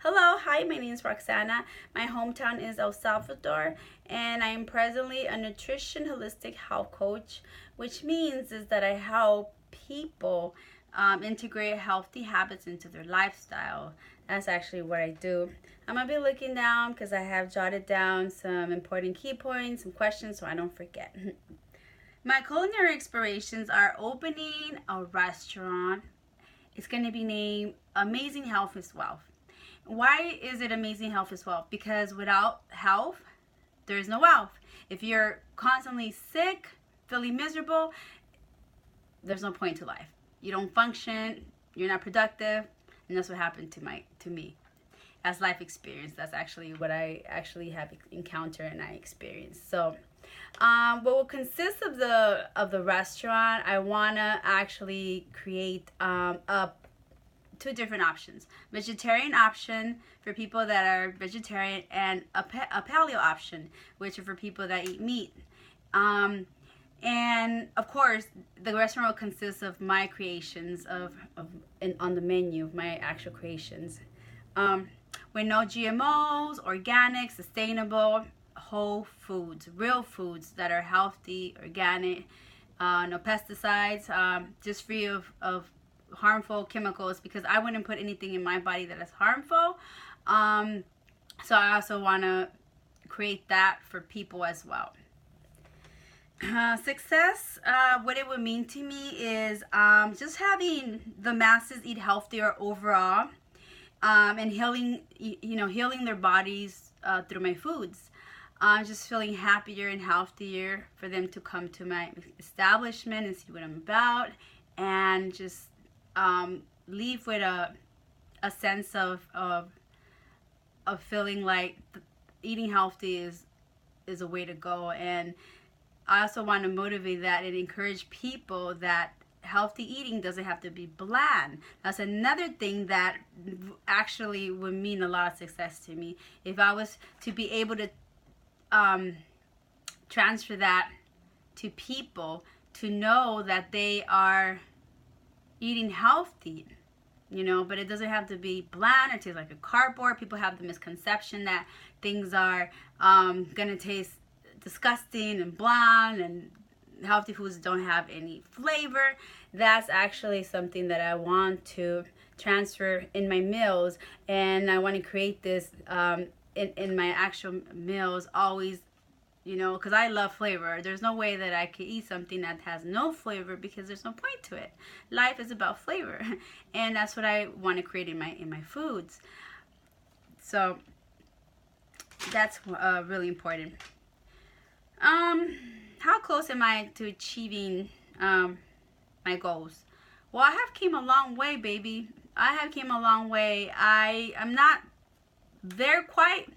Hello, hi, my name is Roxana. My hometown is El Salvador, and I am presently a nutrition holistic health coach, which means is that I help people integrate healthy habits into their lifestyle. That's actually what I do. I'm gonna be looking down because I have jotted down some important key points, some questions, so I don't forget. My culinary inspirations are opening a restaurant. It's going to be named Amazing Health is Wealth. Why is it amazing health is wealth? Because without health, there's no wealth. If you're constantly sick, feeling miserable, there's no point to life. You don't function, you're not productive, and that's what happened to me as life experience. That's actually what I actually have encountered and I experienced. So what will consist of the restaurant, I wanna actually create two different options: vegetarian option for people that are vegetarian, and a paleo option, which are for people that eat meat. And of course, the restaurant will consist of my creations on the menu of my actual creations, with no GMOs, organic, sustainable, whole foods, real foods that are healthy, organic, no pesticides, just free of harmful chemicals, because I wouldn't put anything in my body that is harmful. So I also want to create that for people as well. Success, what it would mean to me is just having the masses eat healthier overall, and healing, healing their bodies through my foods. Just feeling happier and healthier for them to come to my establishment and see what I'm about, and just leave with a sense of feeling like eating healthy is a way to go. And I also want to motivate that and encourage people that healthy eating doesn't have to be bland. That's another thing that actually would mean a lot of success to me, if I was to be able to transfer that to people, to know that they are eating healthy, but it doesn't have to be bland or taste like a cardboard. People have the misconception that things are gonna taste disgusting and bland, and healthy foods don't have any flavor. That's actually something that I want to transfer in my meals, and I want to create this in my actual meals always, because I love flavor. There's no way that I could eat something that has no flavor, because there's no point to it. Life is about flavor, and that's what I want to create in my foods. So that's really important. How close am I to achieving my goals? Well, I have came a long way, baby. I have came a long way. I'm not there quite.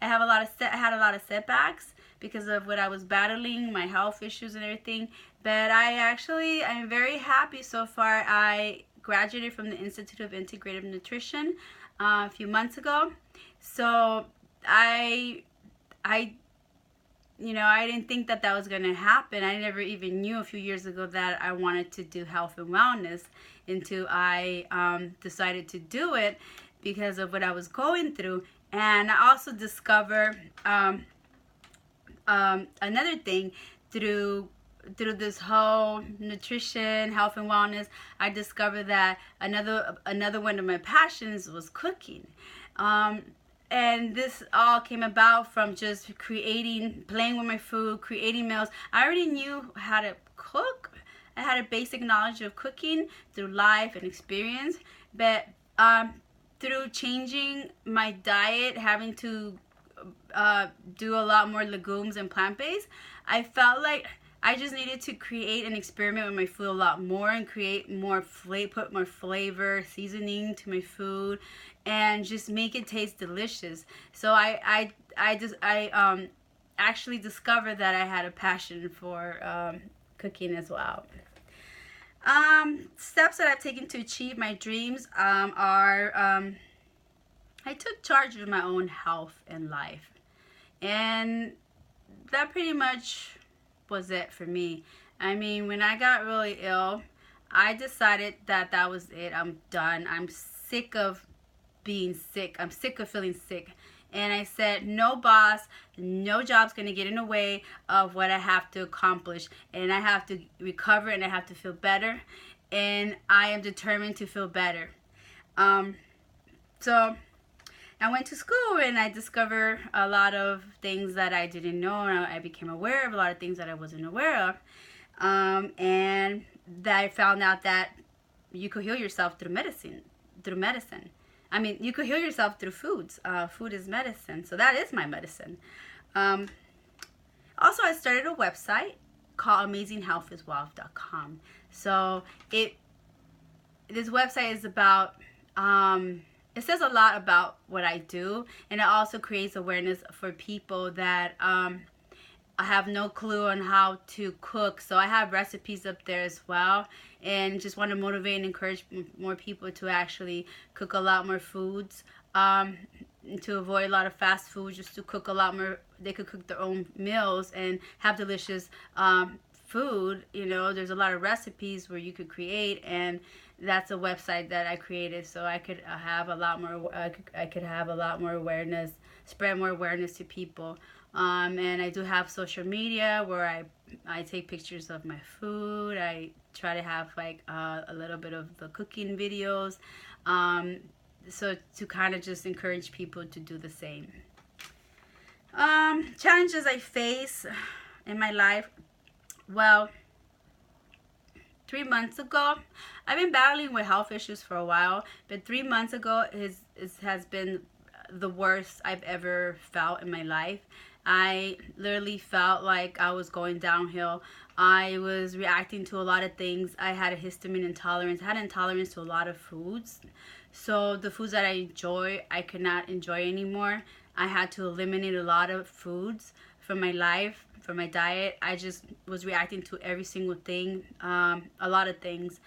I had a lot of setbacks because of what I was battling, my health issues and everything. But I'm very happy so far. I graduated from the Institute of Integrative Nutrition a few months ago. So I didn't think that was going to happen. I never even knew a few years ago that I wanted to do health and wellness until I decided to do it because of what I was going through. And I also discovered another thing through this whole nutrition, health and wellness. I discovered that another one of my passions was cooking. And this all came about from just playing with my food, creating meals. I already knew how to cook. I had a basic knowledge of cooking through life and experience. But through changing my diet, having to do a lot more legumes and plant-based, I felt like I just needed to create and experiment with my food a lot more, and create more put more flavor, seasoning to my food, and just make it taste delicious. So I actually discovered that I had a passion for cooking as well. Steps that I've taken to achieve my dreams are I took charge of my own health and life, and that pretty much was it for me. I mean, when I got really ill, I decided that was it. I'm done. I'm sick of being sick. I'm sick of feeling sick. And I said, no boss, no job's going to get in the way of what I have to accomplish. And I have to recover and I have to feel better. And I am determined to feel better. So I went to school and I discovered a lot of things that I didn't know. And I became aware of a lot of things that I wasn't aware of. And that I found out that you could heal yourself through medicine. I mean, you could heal yourself through foods. Food is medicine. So that is my medicine. Also, I started a website called AmazingHealthIsWealth.com. So this website is about, it says a lot about what I do. And it also creates awareness for people that I have no clue on how to cook. So I have recipes up there as well, and just want to motivate and encourage more people to actually cook a lot more foods, to avoid a lot of fast food, just to cook a lot more. They could cook their own meals and have delicious food. You know, there's a lot of recipes where you could create, and that's a website that I created so I could have a lot more. I could have a lot more awareness, spread more awareness to people. And I do have social media where I take pictures of my food. I try to have like a little bit of the cooking videos, so to kind of just encourage people to do the same. Challenges I face in my life. Well, 3 months ago, I've been battling with health issues for a while, but 3 months ago has been the worst I've ever felt in my life. I literally felt like I was going downhill. I was reacting to a lot of things. I had a histamine intolerance. I had an intolerance to a lot of foods. So the foods that I enjoy, I could not enjoy anymore. I had to eliminate a lot of foods from my life, from my diet. I just was reacting to every single thing. A lot of things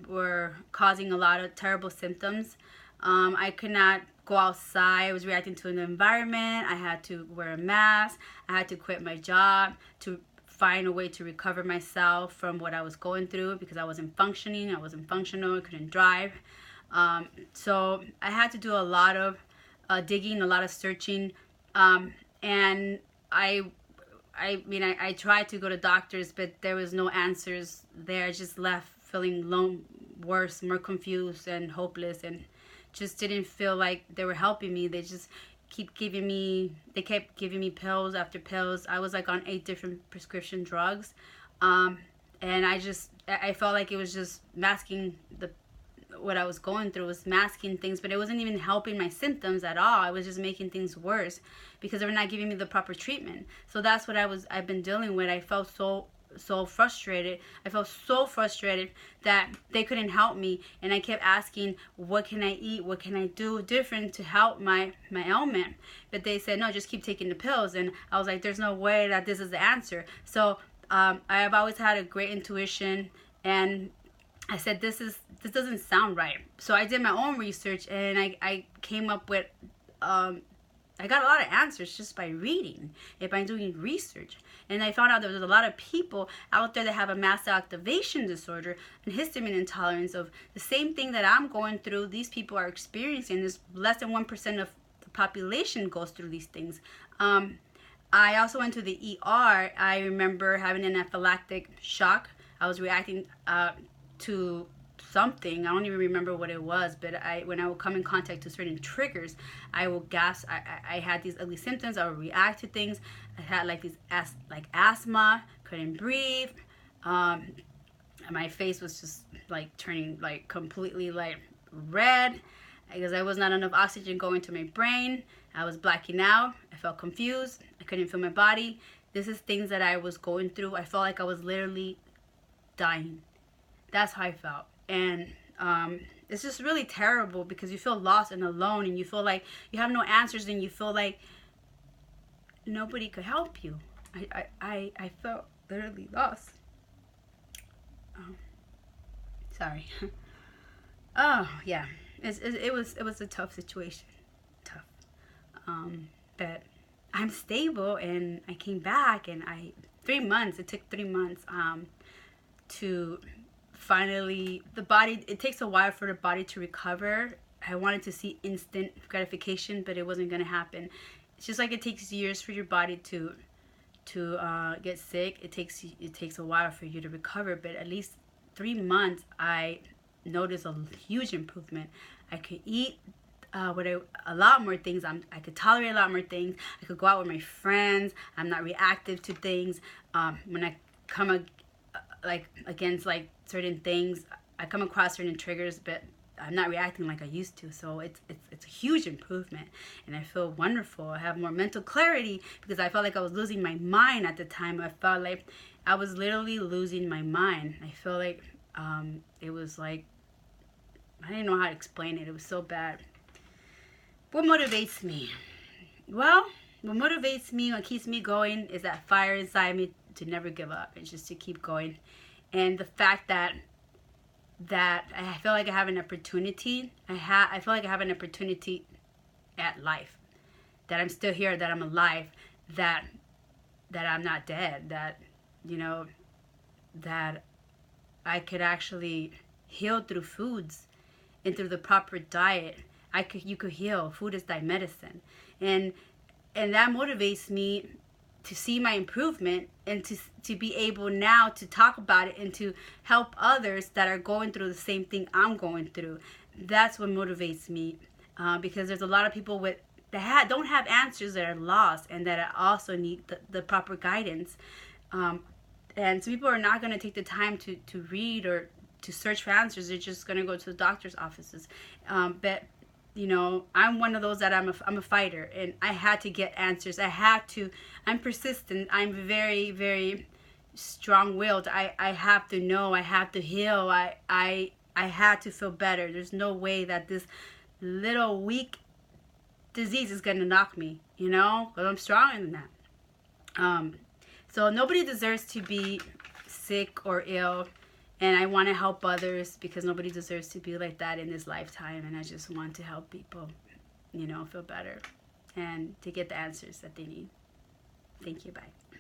were causing a lot of terrible symptoms. I could not go outside. I was reacting to an environment. I had to wear a mask. I had to quit my job to find a way to recover myself from what I was going through because I wasn't functioning. I wasn't functional. I couldn't drive. So I had to do a lot of digging, a lot of searching, and I tried to go to doctors, but there was no answers there. I just left feeling worse, more confused and hopeless, and just didn't feel like they were helping me. They just kept giving me pills after pills. I was like on 8 different prescription drugs, and I felt like it was just masking what I was going through, was masking things, but it wasn't even helping my symptoms at all. I was just making things worse because they were not giving me the proper treatment. So that's what I've been dealing with. I felt so frustrated. I felt so frustrated that they couldn't help me, and I kept asking, what can I eat? What can I do different to help my ailment? But they said, no, just keep taking the pills. And I was like, there's no way that this is the answer. So I have always had a great intuition, and I said, this doesn't sound right. So I did my own research, and I came up with I got a lot of answers just by reading and by doing research. And I found out there was a lot of people out there that have a mast activation disorder and histamine intolerance of the same thing that I'm going through. These people are experiencing. There's less than 1% of the population goes through these things. I also went to the ER. I remember having an anaphylactic shock. I was reacting to something. I don't even remember what it was, but when I would come in contact to certain triggers, I would gasp. I had these ugly symptoms. I would react to things. I had like these asthma, couldn't breathe. My face was just like turning like completely like red because there was not enough oxygen going to my brain. I was blacking out. I felt confused. I couldn't feel my body. This is things that I was going through. I felt like I was literally dying. That's how I felt. And it's just really terrible because you feel lost and alone, and you feel like you have no answers, and you feel like nobody could help you. I felt literally lost. Sorry. Oh yeah, it was a tough situation, but I'm stable, and I came back, and 3 months. It took 3 months to finally, it takes a while for the body to recover. I wanted to see instant gratification, but it wasn't gonna happen. It's just like it takes years for your body to get sick. It takes a while for you to recover, but at least 3 months, I noticed a huge improvement. I could eat a lot more things. I could tolerate a lot more things. I could go out with my friends. I'm not reactive to things. When I come against like certain things, I come across certain triggers, but I'm not reacting like I used to. So it's a huge improvement, and I feel wonderful. I have more mental clarity because I felt like I was losing my mind at the time. I felt like I was literally losing my mind. I feel like it was like, I didn't know how to explain it. It was so bad. What motivates me? Well, what motivates me, what keeps me going, is that fire inside me to never give up. It's just to keep going, and the fact that I feel like I have an opportunity. I feel like I have an opportunity at life. That I'm still here. That I'm alive. That I'm not dead. That that I could actually heal through foods and through the proper diet. You could heal. Food is thy medicine, and that motivates me to see my improvement and to be able now to talk about it and to help others that are going through the same thing I'm going through. That's what motivates me, because there's a lot of people that don't have answers, that are lost, and that also need the proper guidance. And some people are not going to take the time to read or to search for answers. They're just going to go to the doctor's offices. But I'm one of those that I'm a fighter, and I had to get answers. I'm persistent. I'm very, very strong-willed. I have to know. I have to heal. I had to feel better. There's no way that this little weak disease is going to knock me, because I'm stronger than that. So nobody deserves to be sick or ill. And I want to help others because nobody deserves to be like that in this lifetime. And I just want to help people, feel better and to get the answers that they need. Thank you. Bye.